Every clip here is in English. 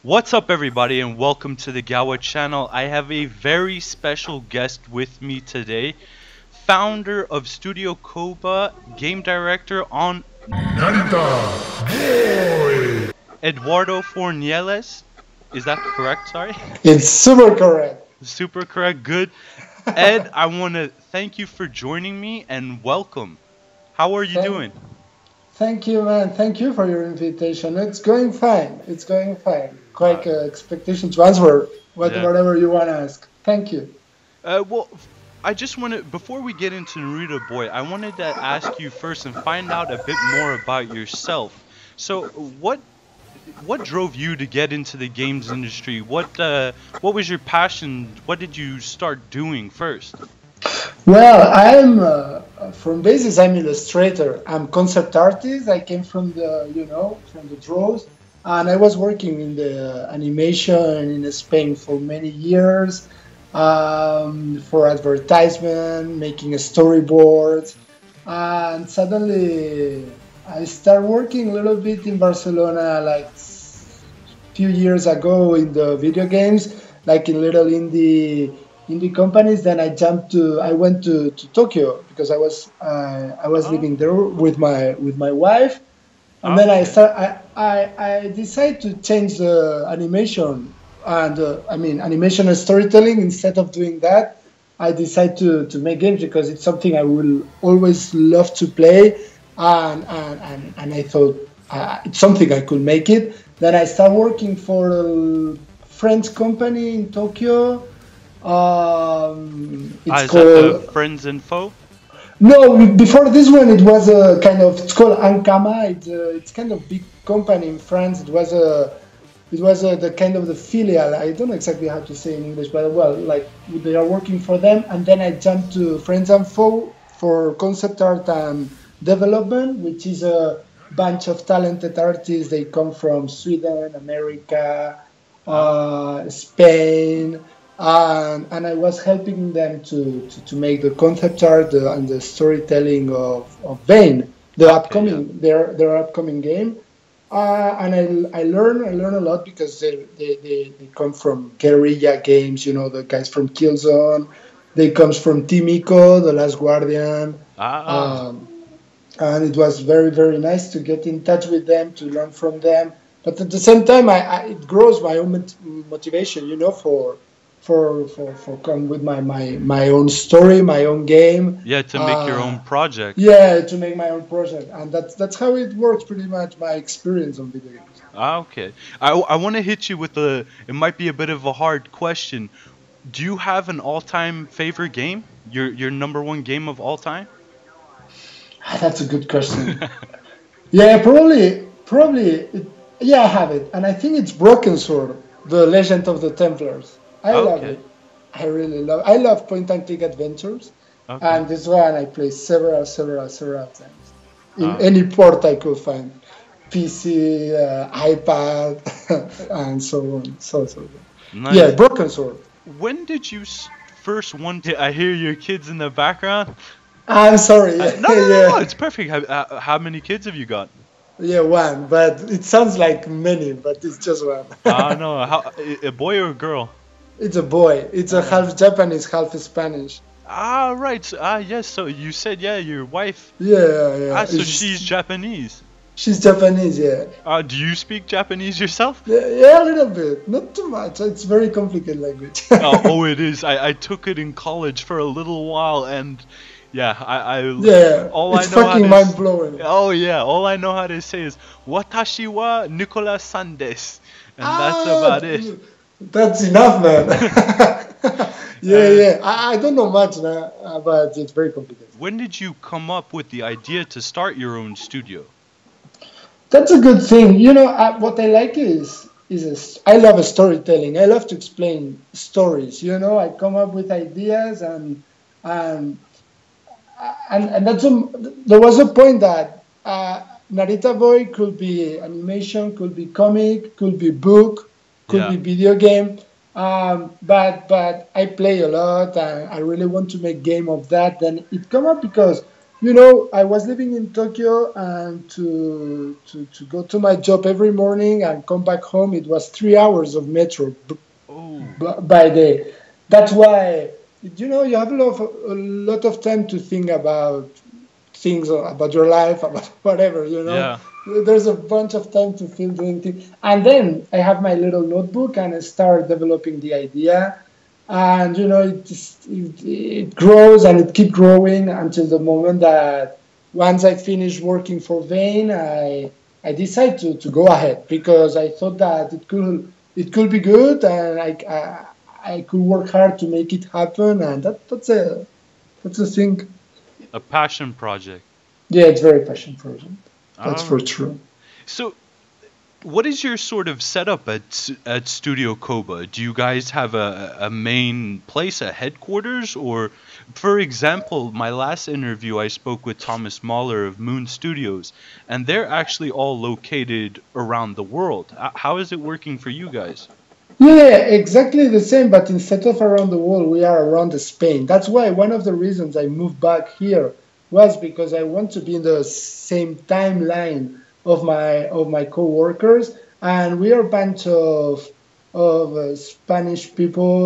What's up everybody and welcome to the Gawa channel. I have a very special guest with me today. Founder of Studio Koba, game director on Narita Boy! Eduardo Fornieles. Is that correct? Sorry. It's super correct. Super correct. Good. Ed, I want to thank you for joining me and welcome. How are you doing? Thank you, man. Thank you for your invitation. It's going fine. It's going fine. Quite expectation to answer whatever you want to ask. Thank you. I just wanted, before we get into Narita Boy, I wanted to ask you first and find out a bit more about yourself. So, what drove you to get into the games industry? What was your passion? What did you start doing first? Well, I'm from basis. I'm illustrator. I'm concept artist. I came from the draws, and I was working in the animation in Spain for many years, for advertisement, making storyboards, and suddenly I started working a little bit in Barcelona, like few years ago in the video games, like in little indie companies. Then I went to Tokyo because I was living there with my wife, and then I decided to change the animation and animation and storytelling. Instead of doing that, I decided to make games because it's something I will always love to play, and I thought it's something I could make it. Then I started working for a French company in Tokyo. It's called Friends and Foe? No, before this one, it was a kind of, it's called Ankama. It's kind of big company in France. It was the kind of the filial. I don't know exactly how to say in English, but well, like they are working for them. And then I jumped to Friends and Foe for concept art and development, which is a bunch of talented artists. They come from Sweden, America, Spain, and I was helping them to make the concept art and the storytelling of Vane, their upcoming game. And I learn a lot because they come from guerrilla games. You know, the guys from Killzone. They comes from Team Ico, The Last Guardian. And it was very, very nice to get in touch with them, to learn from them. But at the same time, it grows my own motivation, you know, for come with my own story, my own game. Yeah, to make your own project. Yeah, to make my own project, and that's how it works. Pretty much my experience on video games. Okay, I want to hit you with it might be a bit of a hard question. Do you have an all-time favorite game? Your number one game of all time? That's a good question. Yeah, probably. Yeah, I have it, and I think it's Broken Sword, The Legend of the Templars. I love it. I really love. I love point-and-click adventures, and this one I play several times in any port I could find, PC, iPad, and so on. So. Nice. Yeah, Broken Sword. When did you first want to? I hear your kids in the background. I'm sorry. No, it's perfect. How many kids have you got? Yeah, one, but it sounds like many, but it's just one. No, a boy or a girl? It's a boy. It's a half Japanese, half Spanish. Right. Yes. So you said, your wife. Yeah. So she's Japanese. She's Japanese, yeah. Do you speak Japanese yourself? Yeah, a little bit. Not too much. It's very complicated language. It is. I took it in college for a little while, and it's fucking mind blowing. Oh yeah, all I know how to say is "Watashi wa Nicolas-san desu," and that's about it. That's enough, man. Yeah. I don't know much now, but it's very complicated. When did you come up with the idea to start your own studio? That's a good thing. You know, what I like is I love storytelling. I love to explain stories. You know, I come up with ideas and that's there was a point that Narita Boy could be animation, could be comic, could be book, could be video game. But I play a lot and I really want to make game of that. Then it come up because I was living in Tokyo, and to go to my job every morning and come back home, it was 3 hours of metro Oh, by day. That's why, you have a lot of time to think about things, about your life, about whatever. yeah. There's a bunch of time to feel doing things. And then I have my little notebook and I start developing the idea. And, it grows and it keep growing until the moment that once I finish working for Vane, I decide to go ahead because I thought that it could be good, and I could work hard to make it happen. And that's a thing. A passion project. Yeah, it's very passion project. That's All for right. true. So, what is your sort of setup at Studio Koba? Do you guys have a main place, a headquarters, or, for example, my last interview I spoke with Thomas Mahler of Moon Studios, and they're actually all located around the world. How is it working for you guys? Yeah, exactly the same, but instead of around the world, we are around the Spain. That's why one of the reasons I moved back here was because I want to be in the same timeline of my coworkers, and we are a bunch of Spanish people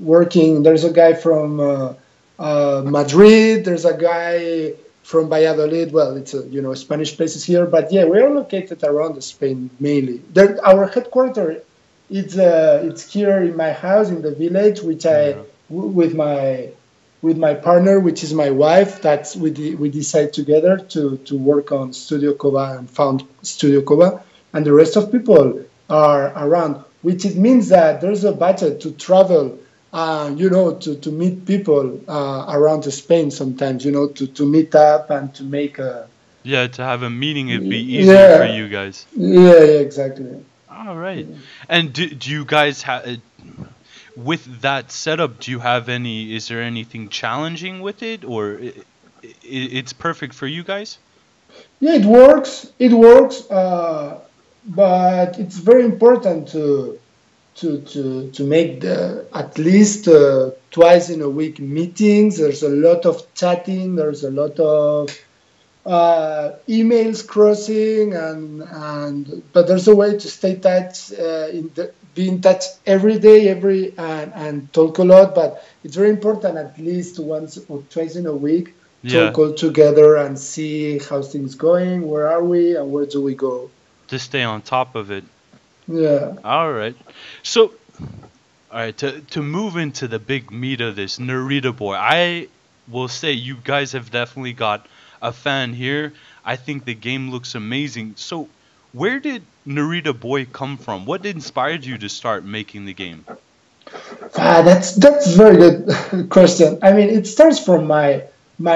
working. There's a guy from Madrid. There's a guy from Valladolid. Well, it's Spanish places here, but yeah, we are located around the Spain mainly. Our headquarters it's here in my house in the village, which Yeah. with my partner, which is my wife. That's we decide together to work on Studio Koba and found Studio Koba, and the rest of people are around, which it means that there's a budget to travel, to meet people around Spain sometimes, to meet up and to make a Yeah, to have a meeting, it'd be easier for yeah you guys. yeah exactly. All right. And do you guys have, with that setup, do you have is there anything challenging with it, or it's perfect for you guys? Yeah, it works. It works, but it's very important to make at least twice in a week meetings. There's a lot of chatting. There's a lot of emails crossing, and but there's a way to stay touch be in touch every day, and talk a lot. But it's very important at least once or twice in a week Yeah, talk all together and see how things going, where are we, and where do we go. to stay on top of it. Yeah. All right. So, all right, to move into the big meat of this, Narita Boy, I will say you guys have definitely got a fan here. I think the game looks amazing. So, where did Narita Boy come from? What inspired you to start making the game? That's very good question. I mean, it starts from my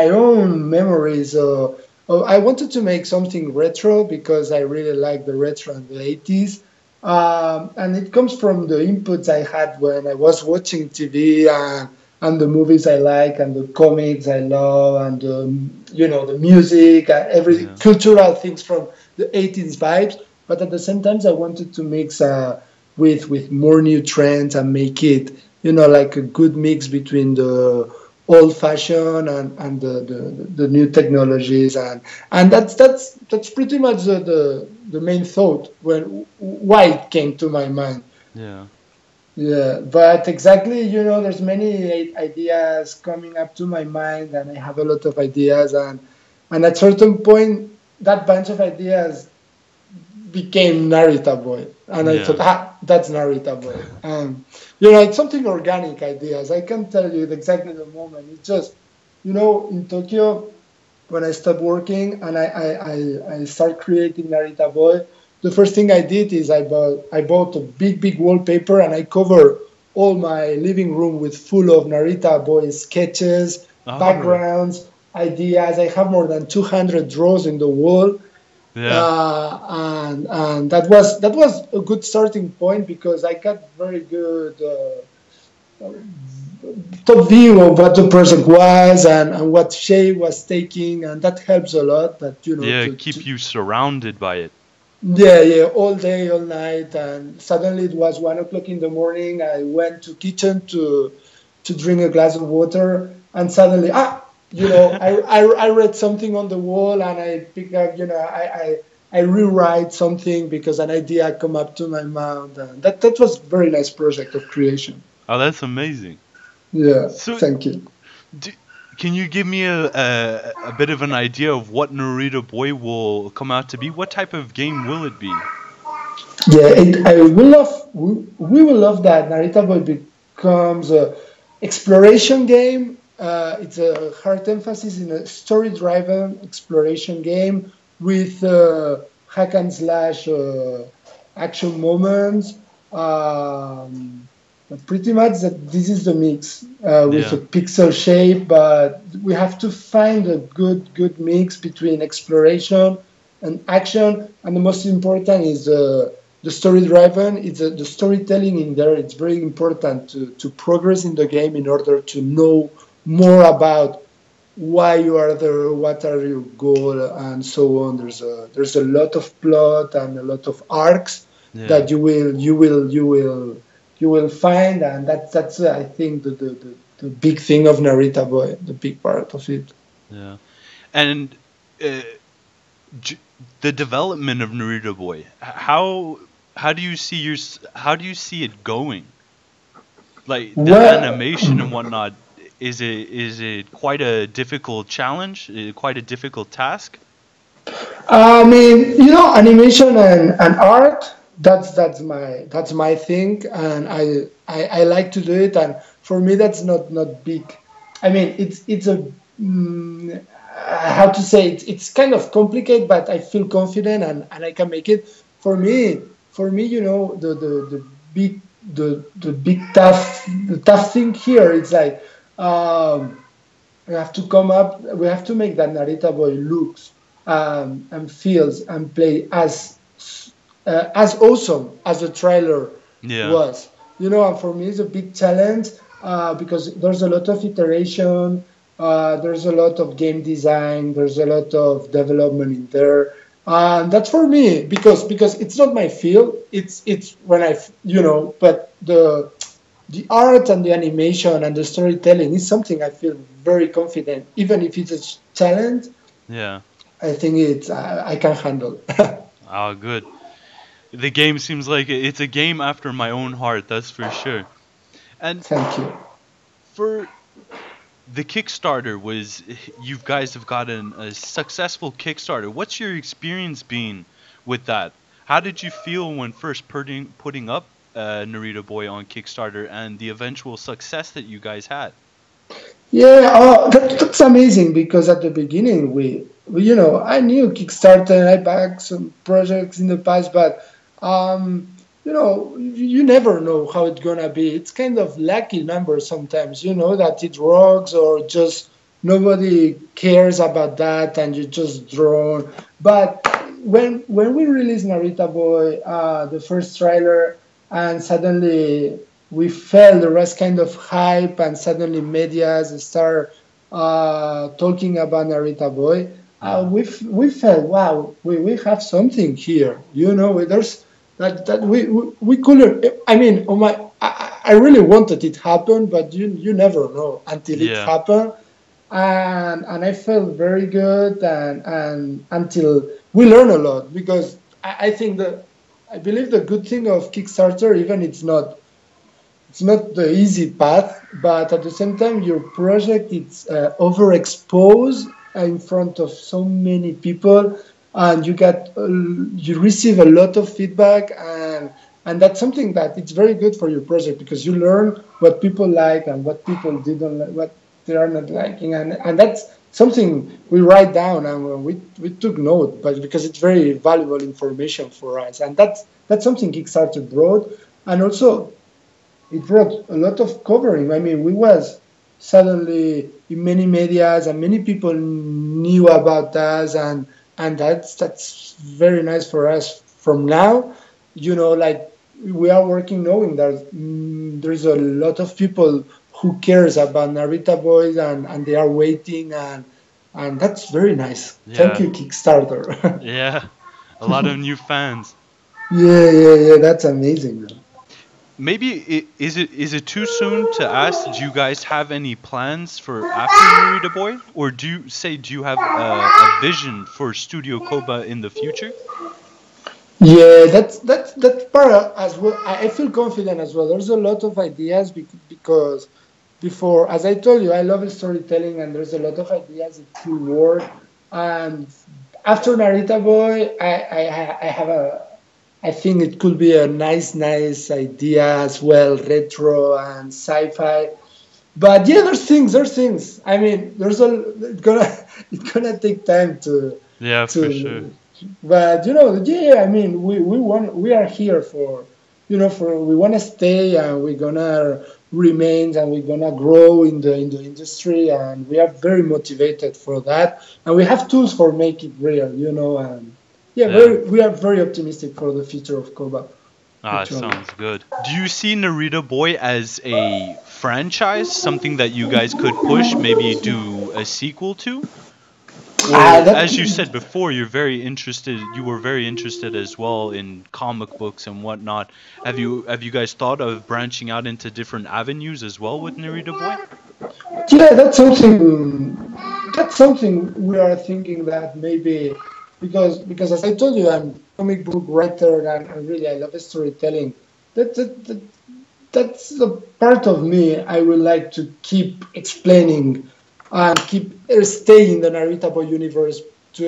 own memories. I wanted to make something retro because I really like the retro in the 80s. And it comes from the inputs I had when I was watching TV, and the movies I like and the comics I love, and the music and every Yeah. cultural things from the 80s vibes. But at the same time, I wanted to mix with more new trends and make it like a good mix between the old fashion and the new technologies, and that's pretty much the main thought when why it came to my mind. Yeah. Yeah, but exactly, there's many ideas coming up to my mind, and I have a lot of ideas, and at certain point, that bunch of ideas became Narita Boy, and I thought, Yeah. that's Narita Boy. It's something organic ideas. I can't tell you exactly the moment. It's just, in Tokyo, when I stopped working and I start creating Narita Boy, the first thing I did is I bought a big wallpaper, and I cover all my living room with full of Narita Boy sketches, All right. backgrounds, ideas. I have more than 200 drawers in the wall, Yeah. and that was a good starting point because I got very good top view of what the project was, and what shape was taking, and that helps a lot. That Yeah. Keep you surrounded by it. yeah, all day, all night, and suddenly it was 1 o'clock in the morning. I went to kitchen to drink a glass of water, and suddenly I read something on the wall and I pick up, I rewrite something because an idea come up to my mind. And that was a very nice project of creation. Oh, that's amazing. Yeah, So, thank you. d can you give me a bit of an idea of what Narita Boy will come out to be? What type of game will it be? Yeah, we will love that Narita Boy becomes a exploration game. It's a hard emphasis in a story-driven exploration game with hack and slash action moments. But pretty much this is the mix with a Yeah, pixel shape, but we have to find a good mix between exploration and action. And the most important is the story driven. It's the storytelling in there. It's very important to progress in the game in order to know more about why you are there, what are your goal, and so on. There's a lot of plot and a lot of arcs yeah, that you will find, and that's I think the big thing of Narita Boy, the big part of it. yeah. And uh, j the development of Narita Boy, how do you see how do you see it going? Like the Well, animation and whatnot, is it quite a difficult challenge? Quite a difficult task? I mean, animation and art. That's my thing, and I like to do it. And for me, that's not big. I mean, it's a how to say it. It's kind of complicated, but I feel confident and I can make it. For me, the big the big the tough thing here. It's like. We have to come up. We have to make that Narita Boy looks and feels and play as awesome as the trailer Yeah, was. And for me, it's a big challenge because there's a lot of iteration. There's a lot of game design. There's a lot of development in there. And that's for me because it's not my field. It's when but the art and the animation and the storytelling is something I feel very confident. Even if it's a challenge, yeah. I think I can handle. Oh, good. The game seems like it's a game after my own heart, that's for sure. And Thank you. for the Kickstarter you guys have gotten a successful Kickstarter. What's your experience been with that? How did you feel when first putting up Narita Boy on Kickstarter and the eventual success that you guys had? Yeah, that's amazing because at the beginning I knew Kickstarter, I backed some projects in the past, but you never know how it's gonna be. It's kind of lucky number sometimes, that it rocks or just nobody cares about that and you just drawn. But when we released Narita Boy, the first trailer, and suddenly we felt the rest kind of hype, and suddenly medias start talking about Narita Boy. Yeah. We felt wow, we have something here. There's that we couldn't. I mean, I really wanted it happen, but you never know until it Yeah. happened. And I felt very good, and until we learn a lot because I think that I believe the good thing of Kickstarter, even it's not the easy path, but at the same time, your project it's overexposed in front of so many people, and you receive a lot of feedback, and that's something that it's very good for your project because you learn what people like and what people didn't like, what they are not liking, and that's something we write down and we took note, but because it's very valuable information for us, and that's something Kickstarter brought, and also it brought a lot of covering. I mean, we was suddenly in many medias and many people knew about us, and that's very nice for us. From now, like we are working knowing that there's a lot of people who cares about Narita Boys and they are waiting, and that's very nice. Thank Yeah. you, Kickstarter. Yeah. A lot of new fans. Yeah, that's amazing. Is it too soon to ask? Do you guys have any plans for after Narita Boy, or do you have a vision for Studio Koba in the future? Yeah, that's part as well. I feel confident as well. There's a lot of ideas because before, as I told you, I love storytelling, and there's a lot of ideas that could work. And after Narita Boy, I have a I think it could be a nice idea as well, retro and sci-fi. But yeah, there's things. I mean, there's a it's gonna it's gonna take time Yeah, for sure. to. But yeah. I mean, we are here for, for we want to stay, and we're gonna remain, and we're gonna grow in the industry, and we are very motivated for that, and we have tools for make it real, and yeah, Yeah. we are very optimistic for the future of Koba, Ah, actually. sounds good. Do you see Narita Boy as a franchise, something that you guys could push, maybe do a sequel to? Or, That as you said before, you were very interested as well in comic books and whatnot. Have you guys thought of branching out into different avenues as well with Narita Boy? Yeah, that's something we are thinking that maybe because as I told you, I'm a comic book writer, and really I love storytelling. That's a part of me I would like to keep explaining and keep stay in the Narita Boy universe to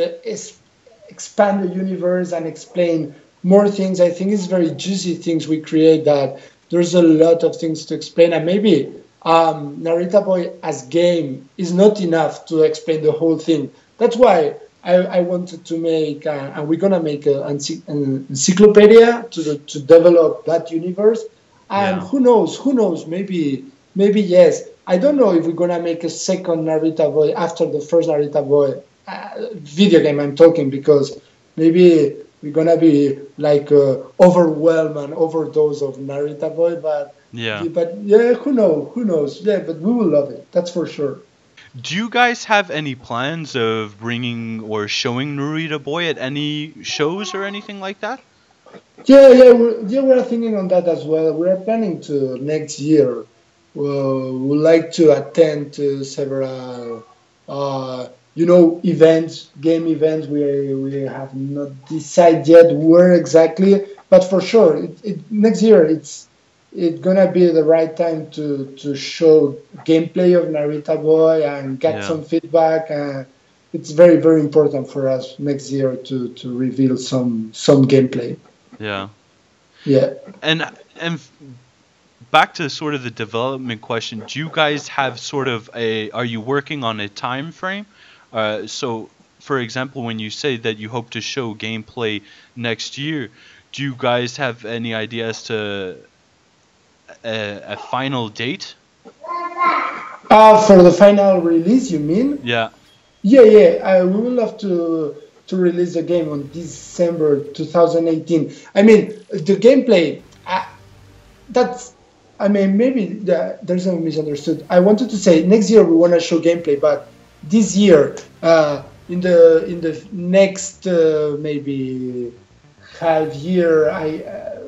expand the universe and explain more things. I think it's very juicy things we create that there's a lot of things to explain, and maybe Narita Boy as game is not enough to explain the whole thing. That's why I wanted to make, and we're gonna make an encyclopedia to develop that universe. And Yeah. who knows, maybe yes. I don't know if we're gonna make a second Narita Boy after the first Narita Boy video game. I'm talking because maybe we're gonna be like overwhelmed and overdose of Narita Boy, Yeah. but yeah, who knows? Yeah, but we will love it. That's for sure. Do you guys have any plans of bringing or showing Narita Boy at any shows or anything like that? We are thinking on that as well. We are planning to next year. We'd like to attend to several, events, game events. We have not decided yet where exactly, but for sure, next year it's gonna be the right time to show gameplay of Narita Boy and get Yeah. some feedback. It's very important for us next year to reveal some gameplay. Yeah. Yeah. And back to sort of the development question, do you guys have sort of are you working on a time frame? So, for example, when you say that you hope to show gameplay next year, do you guys have any idea as to a final date? For the final release, you mean? Yeah. Yeah. We would love to release the game on December 2018. I mean, the gameplay. That's. I mean, maybe there's a misunderstood. I wanted to say next year we want to show gameplay, but this year, in the next maybe half year,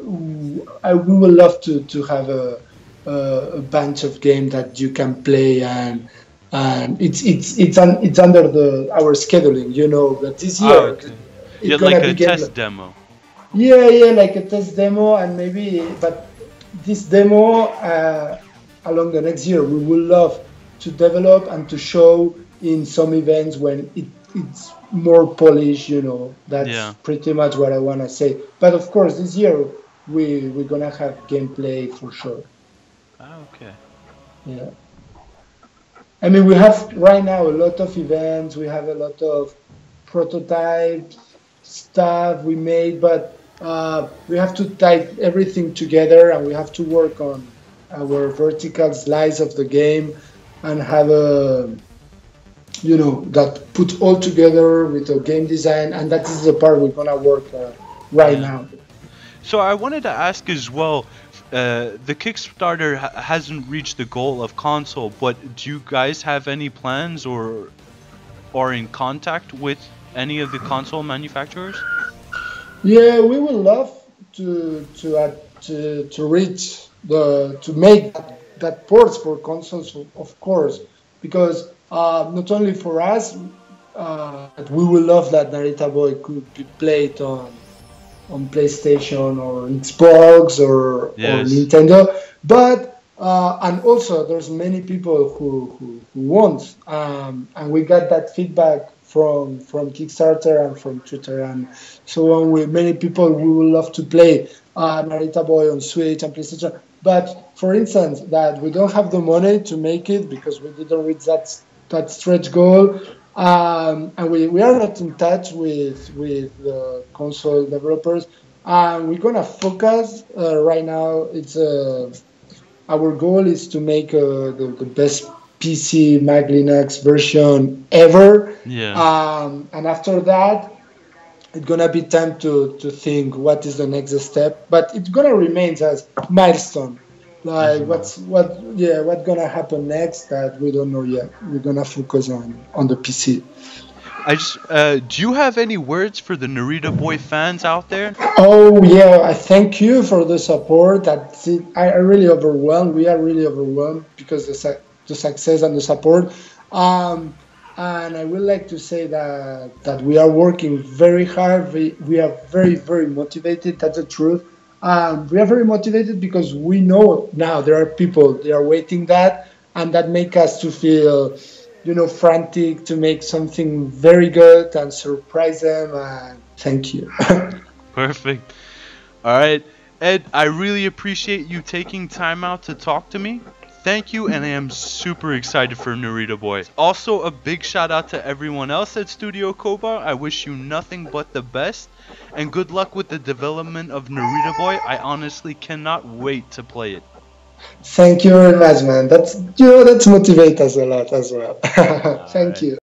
we would love to have a bunch of games that you can play, and it's under our scheduling, but this Ah, year okay. Yeah, it's like gonna a be game. test demo. Yeah, like a test demo, and but this demo along the next year we would love to develop and to show in some events when it's more polished. That's Yeah. pretty much what I want to say. But of course, this year we're gonna have gameplay for sure. Ah, okay. Yeah. I mean, we have right now a lot of events. We have a lot of prototypes, stuff we made, but we have to tie everything together, and we have to work on our vertical slice of the game and have that put all together with a game design, and that is the part we're gonna work right Yeah. now. So I wanted to ask as well, the Kickstarter hasn't reached the goal of console, but do you guys have any plans or are in contact with any of the console manufacturers? Yeah, we would love to to reach to make that ports for consoles, of course, because not only for us, we will love that Narita Boy could be played on PlayStation or Xbox or Yes. Nintendo, but and also there's many people who want, and we got that feedback from Kickstarter and from Twitter and so on. With many people, we would love to play Narita Boy on Switch and PlayStation. But for instance, that we don't have the money to make it because we didn't reach that stretch goal, and we are not in touch with the console developers. We're gonna focus right now. It's our goal is to make the best PC Mac Linux version ever, Yeah. and after that, it's gonna be time to think what is the next step. But it's gonna remain as milestone. Like Mhm. what's gonna happen next that we don't know yet. We're gonna focus on the PC. Do you have any words for the Narita Boy fans out there? Oh yeah, I thank you for the support. That's it. I really overwhelmed. We are really overwhelmed because the success and the support. Um, and I would like to say that we are working very hard. We are very motivated. That's the truth. We are very motivated because we know now there are people they are waiting that, and that make us to feel, frantic to make something very good and surprise them. And thank you. Perfect. All right. Ed, I really appreciate you taking time out to talk to me. Thank you, and I am super excited for Narita Boy. Also, a big shout out to everyone else at Studio Koba. I wish you nothing but the best, and good luck with the development of Narita Boy. I honestly cannot wait to play it. Thank you very much, man. That's motivate us a lot as well. All Thank right. you.